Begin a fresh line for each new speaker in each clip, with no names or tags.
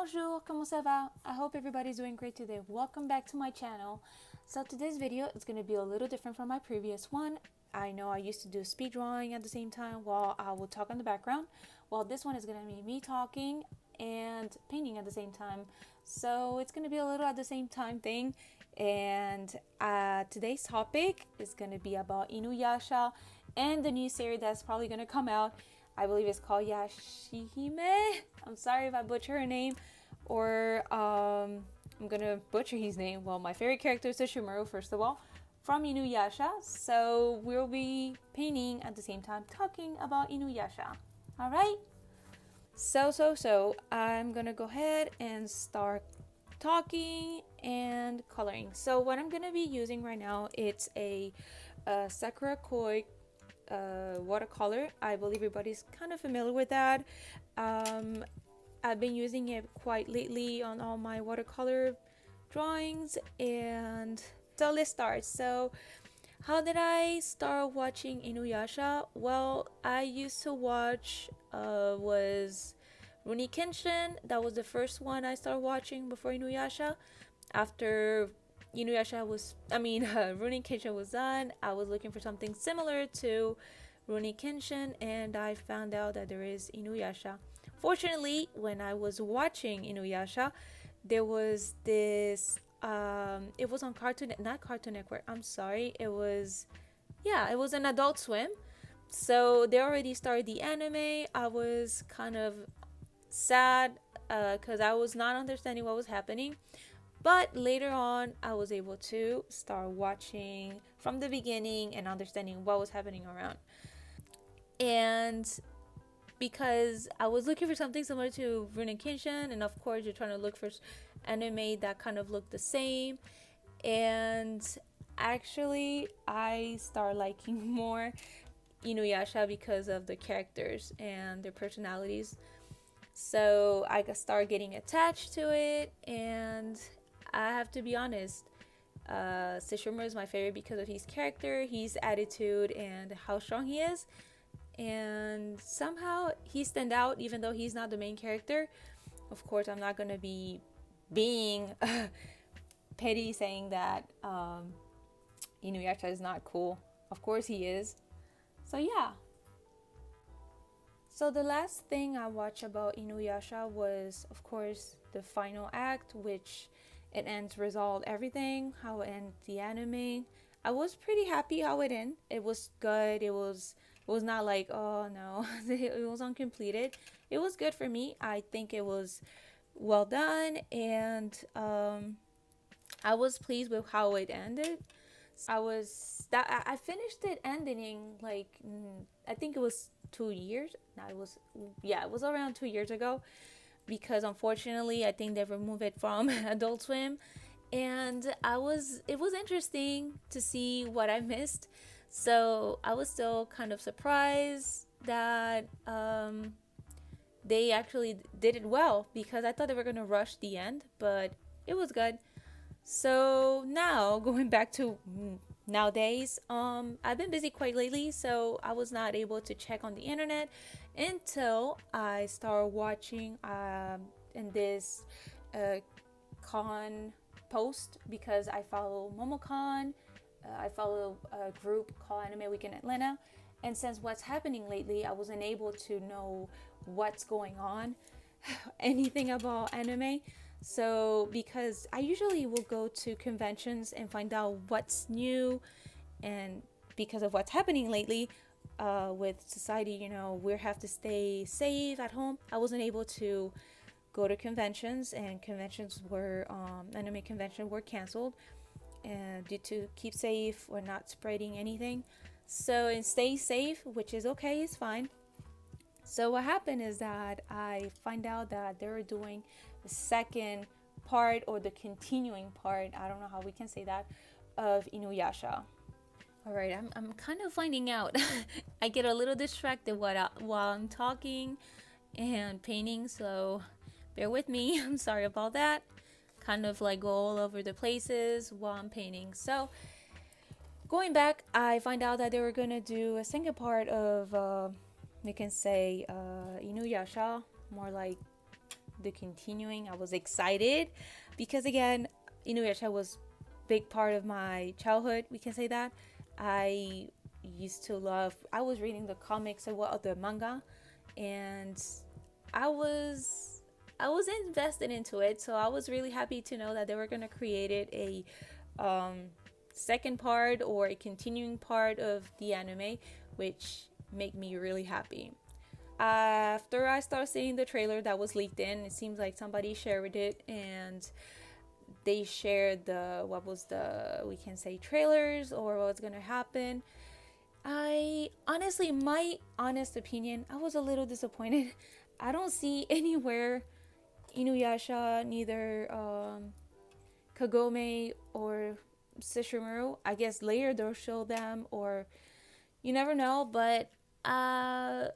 Bonjour, comment ça va? I hope everybody's doing great today. Welcome back to my channel. So today's video is going to be a little different from my previous one. I know I used to do speed drawing at the same time while I would talk in the background. Well, this one is going to be me talking and painting at the same time. So it's going to be a little at the same time thing. And today's topic is going to be about Inuyasha and the new series that's probably going to come out. I believe it's called Yashahime. I'm sorry if I butcher her name, or I'm gonna butcher his name. Well, my favorite character is Sesshomaru, first of all, from Inuyasha. So we'll be painting at the same time, talking about Inuyasha. All right. So I'm gonna go ahead and start talking and coloring. So what I'm gonna be using right now, it's a Sakura Koi watercolor. I believe everybody's kind of familiar with that. I've been using it quite lately on all my watercolor drawings, and so let's start. So how did I start watching Inuyasha? Well, I used to watch was Rurouni Kenshin. That was the first one I started watching before Inuyasha. After Rurouni Kenshin was done, I was looking for something similar to Rurouni Kenshin, and I found out that there is Inuyasha. Fortunately, when I was watching Inuyasha, there was this it was on not Cartoon Network, I'm sorry, it was an Adult Swim. So they already started the anime. I was kind of sad because I was not understanding what was happening. But later on, I was able to start watching from the beginning and understanding what was happening around. And because I was looking for something similar to Rurouni Kenshin, and of course you're trying to look for anime that kind of look the same. And actually, I start liking more Inuyasha because of the characters and their personalities. So I started getting attached to it, and I have to be honest, Sesshomaru is my favorite because of his character, his attitude, and how strong he is. And somehow he stand out even though he's not the main character. Of course, I'm not gonna be being petty saying that Inuyasha is not cool. Of course he is. So yeah. So the last thing I watched about Inuyasha was, of course, the final act, which it ends, resolved everything, how it ends the anime. I was pretty happy how it ended. It was good. It was not like, oh no, it was uncompleted. It was good for me. I think it was well done, and I was pleased with how it ended. I finished it ending like I think it was 2 years. No, it was around 2 years ago, because unfortunately I think they removed it from Adult Swim, and it was interesting to see what I missed. So I was still kind of surprised that they actually did it well, because I thought they were gonna rush the end, but it was good. So now going back to nowadays, I've been busy quite lately, so I was not able to check on the internet until I started watching in this con post, because I follow MomoCon. I follow a group called Anime Week in Atlanta, and since what's happening lately, I wasn't able to know what's going on, anything about anime. So because I usually will go to conventions and find out what's new, and because of what's happening lately with society, we have to stay safe at home. I wasn't able to go to conventions, and conventions were anime convention were canceled, and due to keep safe, we're not spreading anything. So, and stay safe, which is okay, it's fine. So what happened is that I find out that they're doing the second part, or the continuing part, I don't know how we can say that, of Inuyasha. All right, I'm kind of finding out. I get a little distracted while I'm talking and painting, so bear with me. I'm sorry about that. Kind of like go all over the places while I'm painting. So going back, I find out that they were gonna do a second part of you can say Inuyasha, more like the continuing. I was excited because again, Inuyasha was big part of my childhood. We can say that. I used to love. I was reading the comics and the manga, and I was I was invested into it. So I was really happy to know that they were gonna create it a second part or a continuing part of the anime, which made me really happy. After I started seeing the trailer that was leaked in, it seems like somebody shared it, and they shared the what was the we can say trailers or what's gonna happen. I honestly, my honest opinion, I was a little disappointed. I don't see anywhere Inuyasha, neither Kagome or Sesshomaru. I guess later they'll show them, or you never know. But I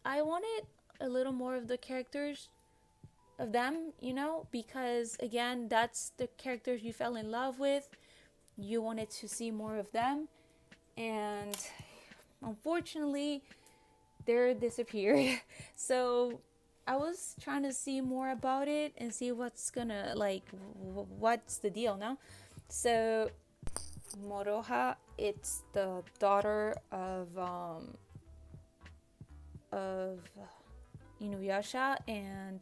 wanted a little more of the characters of them, because again, that's the characters you fell in love with. You wanted to see more of them, and unfortunately, they're disappeared. So I was trying to see more about it and see what's gonna what's the deal now. So Moroha, it's the daughter of Inuyasha and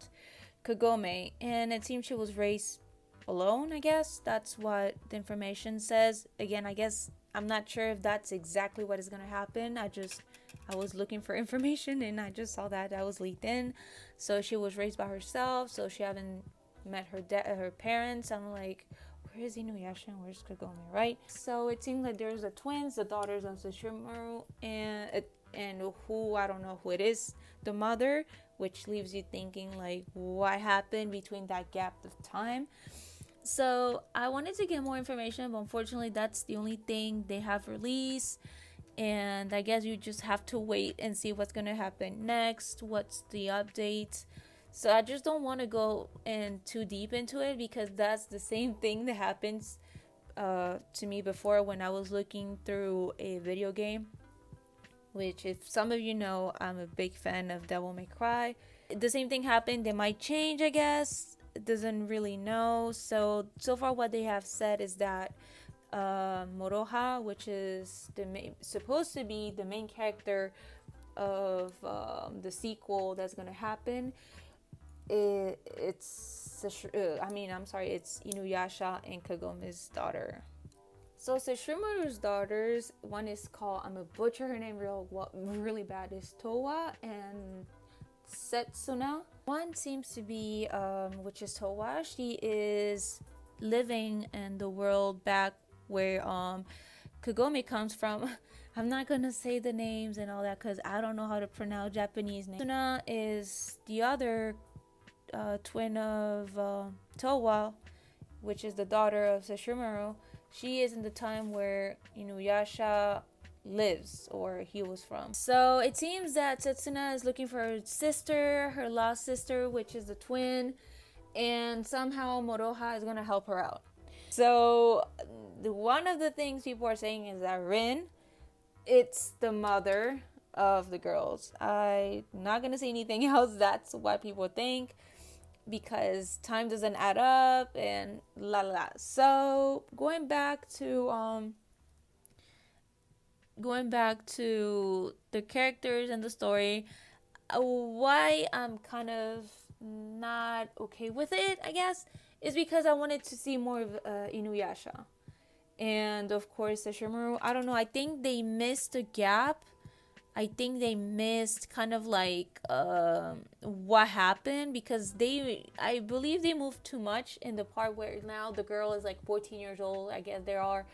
Kagome, and it seems she was raised alone. I guess that's what the information says. Again, I guess I'm not sure if that's exactly what is gonna happen. I was looking for information and I just saw that was leaked in. So she was raised by herself, so she haven't met her parents. I'm like, where is Inuyasha and where's Kagome, right? So it seems like there's the twins, the daughters of Sesshomaru, and who, I don't know who it is, the mother, which leaves you thinking like what happened between that gap of time. So I wanted to get more information, but unfortunately that's the only thing they have released, and I guess you just have to wait and see what's gonna happen next, what's the update. So I just don't want to go in too deep into it, because that's the same thing that happens to me before when I was looking through a video game, which if some of you know, I'm a big fan of Devil May Cry. The same thing happened. They might change, I guess. It doesn't really know. So far what they have said is that Moroha, which is supposed to be the main character of the sequel that's gonna happen, it's Inuyasha and Kagome's daughter. So Sesshomaru's daughters, one is called, I'm gonna butcher her name really bad, is Towa and Setsuna. One seems to be which is Towa. She is living in the world back where Kagome comes from. I'm not gonna say the names and all that because I don't know how to pronounce Japanese names. Suna is the other twin of Towa, which is the daughter of Sesshomaru. She is in the time where Inuyasha lives, or he was from. So it seems that Setsuna is looking for her sister, her lost sister, which is the twin, and somehow Moroha is gonna help her out. So one of the things people are saying is that Rin, it's the mother of the girls. I'm not gonna say anything else. That's what people think, because time doesn't add up and la la. So going back to the characters and the story, why I'm kind of not okay with it, I guess, is because I wanted to see more of Inuyasha. And of course Sesshomaru, I don't know, I think they missed a gap. I think they missed kind of like what happened, because I believe they moved too much in the part where now the girl is like 14 years old, I guess they are,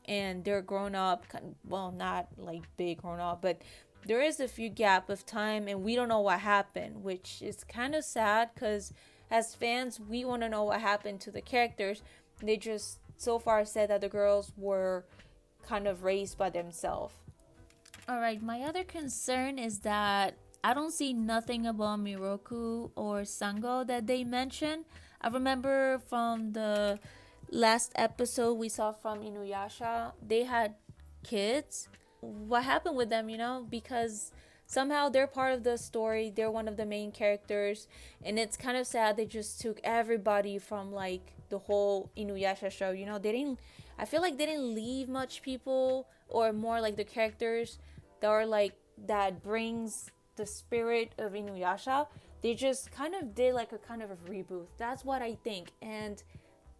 and they're grown up, well, not like big grown up, but there is a few gap of time and we don't know what happened, which is kind of sad, because as fans we want to know what happened to the characters. They just so far said that the girls were kind of raised by themselves. Alright, my other concern is that I don't see nothing about Miroku or Sango that they mention. I remember from the last episode we saw from Inuyasha, they had kids. What happened with them, because somehow they're part of the story. They're one of the main characters, and it's kind of sad they just took everybody from like the whole Inuyasha show. You know, they didn't. I feel like they didn't leave much people, or more like the characters that are like that brings the spirit of Inuyasha. They just kind of did like a kind of a reboot. That's what I think, and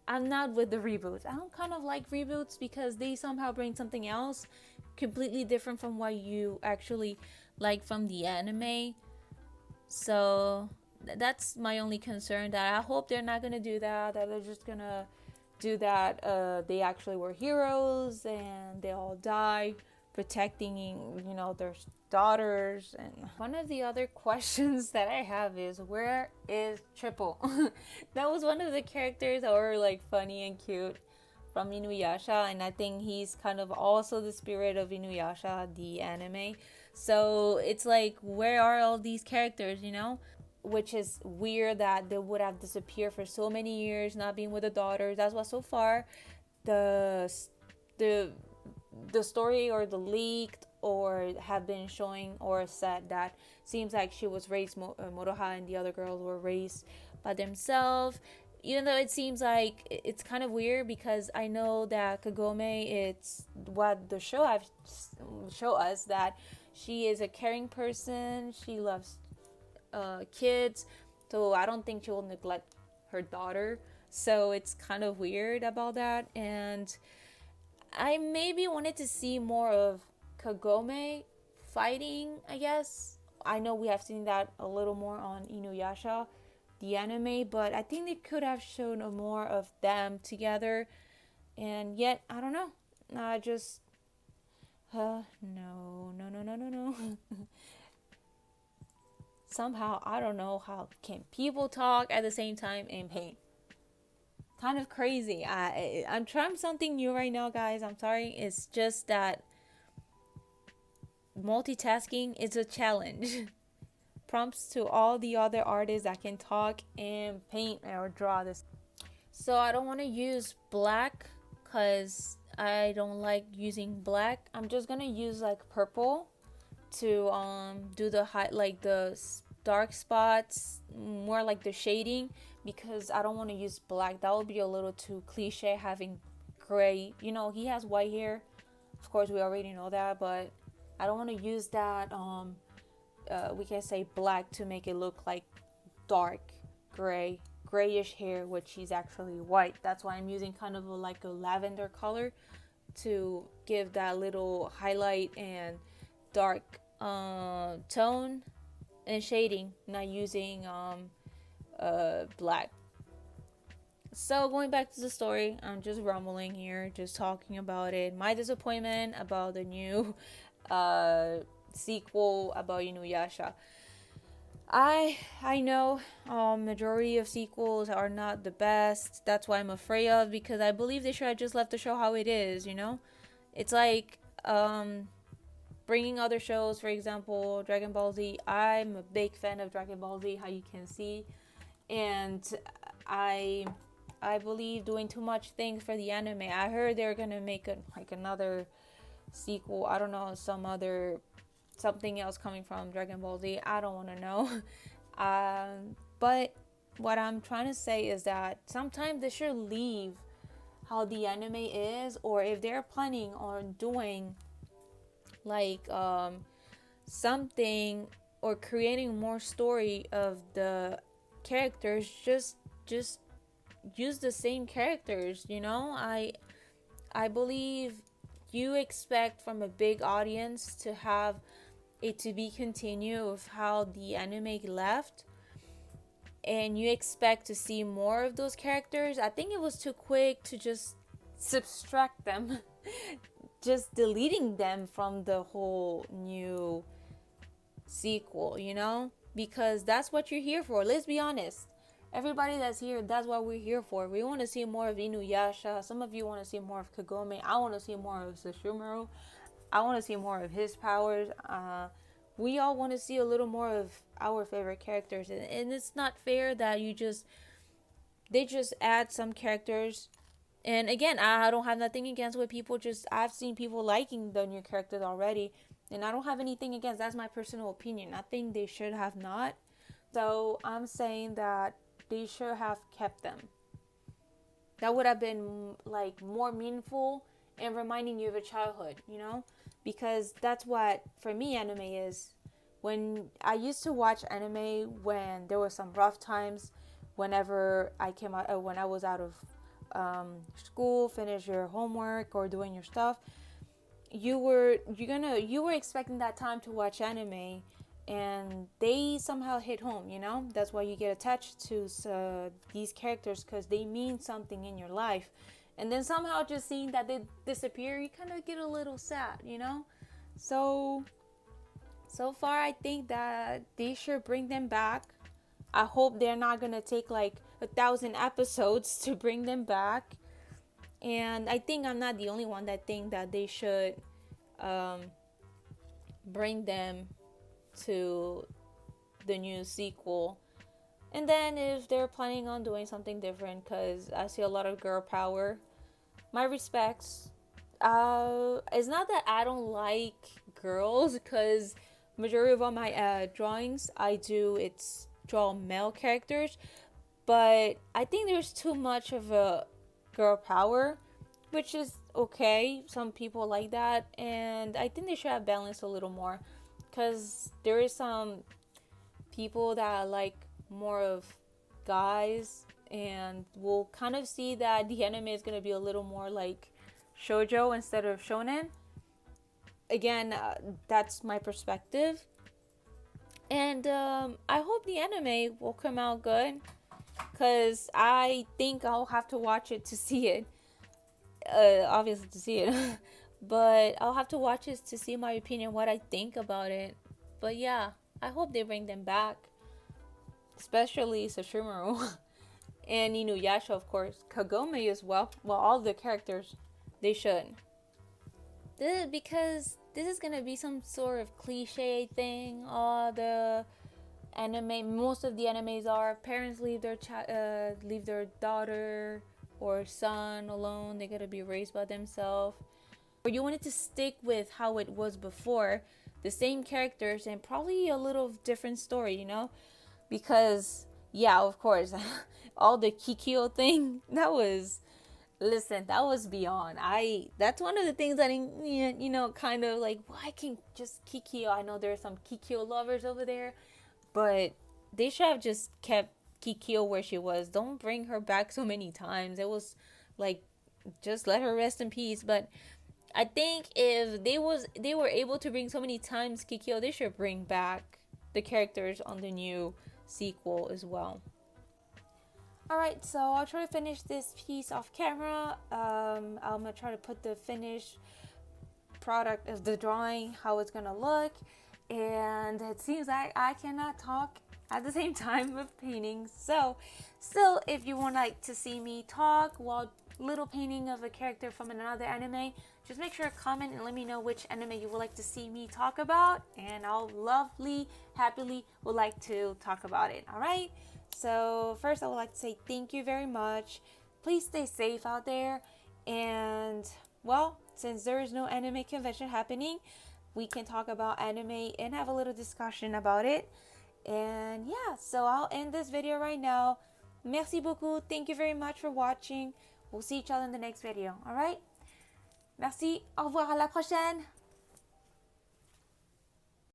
I'm not with the reboots. I don't kind of like reboots because they somehow bring something else completely different from what you actually like from the anime. So that's my only concern. That I hope they're not gonna do that. That they're just gonna do that. They actually were heroes and they all die protecting, you know, their daughters. And one of the other questions that I have is, where is Triple? That was one of the characters that were like funny and cute from Inuyasha, and I think he's kind of also the spirit of Inuyasha, the anime. So it's like, where are all these characters, you know? Which is weird that they would have disappeared for so many years, not being with the daughters. That's what so far the the the story or the leaked or have been showing or said that seems like she was raised, Moroha and the other girls were raised by themselves. Even though it seems like it's kind of weird, because I know that Kagome, it's what the show have show us, that she is a caring person. She loves kids, so I don't think she will neglect her daughter. So it's kind of weird about that, and I maybe wanted to see more of Kagome fighting, I guess. I know we have seen that a little more on Inuyasha, the anime, but I think they could have shown more of them together. And yet, I don't know. I just. No. Somehow, I don't know how can people talk at the same time and paint. Kind of crazy. I'm trying something new right now, guys. I'm sorry. It's just that multitasking is a challenge. Prompts to all the other artists that can talk and paint or draw this. So I don't want to use black because I don't like using black. I'm just gonna use like purple to do the like the dark spots, more like the shading, because I don't want to use black. That would be a little too cliche, having gray. You know, he has white hair. Of course, we already know that, but I don't want to use that we can say black to make it look like dark grayish hair, which he's actually white. That's why I'm using kind of like a lavender color to give that little highlight and dark tone and shading, not using black. So going back to the story, I'm just rumbling here, just talking about it. My disappointment about the new sequel about Inuyasha. I know majority of sequels are not the best. That's why I'm afraid of, because I believe they should have just left the show how it is, you know? It's like bringing other shows, for example, Dragon Ball Z. I'm a big fan of Dragon Ball Z, how you can see. And I believe doing too much things for the anime. I heard they're going to make another sequel. I don't know, something else coming from Dragon Ball Z. I don't want to know. But what I'm trying to say is that sometimes they should leave how the anime is, or if they're planning on doing like something or creating more story of the characters, just use the same characters, you know? I believe you expect from a big audience to have it to be continued of how the anime left, and you expect to see more of those characters. I think it was too quick to just subtract them just deleting them from the whole new sequel, you know, because that's what you're here for. Let's be honest, everybody that's here, that's what we're here for. We want to see more of Inuyasha. Some of you want to see more of Kagome. I want to see more of Sesshomaru. I want to see more of his powers. We all want to see a little more of our favorite characters, and it's not fair that they just add some characters. And again, I don't have nothing against what people just, I've seen people liking the new characters already, And I don't have anything against, that's my personal opinion. I think they should have not. So I'm saying that they should have kept them. That would have been like more meaningful and reminding you of a childhood, you know? Because that's what, for me, anime is. When I used to watch anime when there were some rough times, whenever I came out, when I was out of school, finish your homework or doing your stuff, you were expecting that time to watch anime, and they somehow hit home, you know? That's why you get attached to these characters, because they mean something in your life. And then somehow just seeing that they disappear, you kind of get a little sad, you know? So far, I think that they should bring them back. I hope they're not gonna take like 1,000 episodes to bring them back. And I think I'm not the only one that think that they should bring them to the new sequel. And then if they're planning on doing something different, because I see a lot of girl power, my respects. It's not that I don't like girls, because majority of all my drawings I do, it's draw male characters, but I think there's too much of a girl power, which is okay. Some people like that, and I think they should have balanced a little more, because there is some people that like more of guys, and we'll kind of see that the anime is going to be a little more like shoujo instead of shonen. Again, that's my perspective. And I hope the anime will come out good, because I think I'll have to watch it to see it. Obviously to see it. But I'll have to watch it to see my opinion, what I think about it. But yeah, I hope they bring them back. Especially Sesshomaru. And Inuyasha, of course. Kagome as well. Well, all the characters, they should. Because this is gonna be some sort of cliche thing. All the anime, most of the animes are parents leave their daughter or son alone. They gotta be raised by themselves. Or you want it to stick with how it was before, the same characters and probably a little different story, you know? Because yeah, of course, all the Kikyo thing, that was beyond. That's one of the things that, you know, kind of like, why can't just Kikyo? I know there are some Kikyo lovers over there, but they should have just kept Kikyo where she was. Don't bring her back so many times. It was like, just let her rest in peace. But I think if they were able to bring so many times Kikyo, they should bring back the characters on the new sequel as well. Alright, so I'll try to finish this piece off camera. I'm going to try to put the finished product of the drawing, how it's going to look. And it seems like I cannot talk at the same time with painting. So, still, if you would like to see me talk while little painting of a character from another anime, just make sure to comment and let me know which anime you would like to see me talk about. And I'll happily would like to talk about it. Alright? So first I would like to say thank you very much. Please stay safe out there. And well, since there is no anime convention happening, we can talk about anime and have a little discussion about it. And yeah, so I'll end this video right now. Merci beaucoup. Thank you very much for watching. We'll see each other in the next video. Alright? Merci. Au revoir. À la prochaine.